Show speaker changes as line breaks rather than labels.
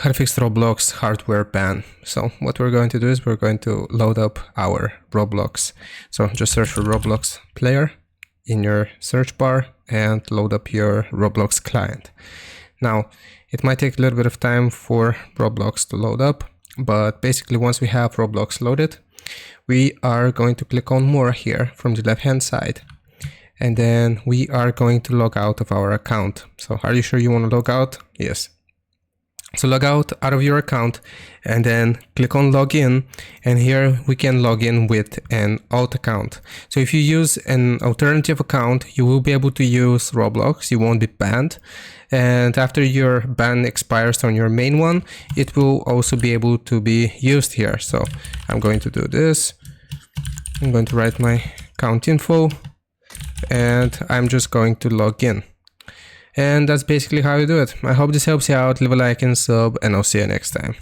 how to fix Roblox hardware ban. So what we're going to do is we're going to load up our Roblox. So just search for Roblox player in your search bar and load up your Roblox client. Now, it might take a little bit of time for Roblox to load up, but basically once we have Roblox loaded, we are going to click on more here from the left hand side. And then we are going to log out of our account. So are you sure you want to log out? Yes. So log out of your account and then click on login, and here we can log in with an alt account. So if you use an alternative account, you will be able to use Roblox, you won't be banned. And after your ban expires on your main one, it will also be able to be used here. So I'm going to do this. I'm going to write my account info and I'm just going to log in. And that's basically how you do it. I hope this helps you out. Leave a like and sub, and I'll see you next time.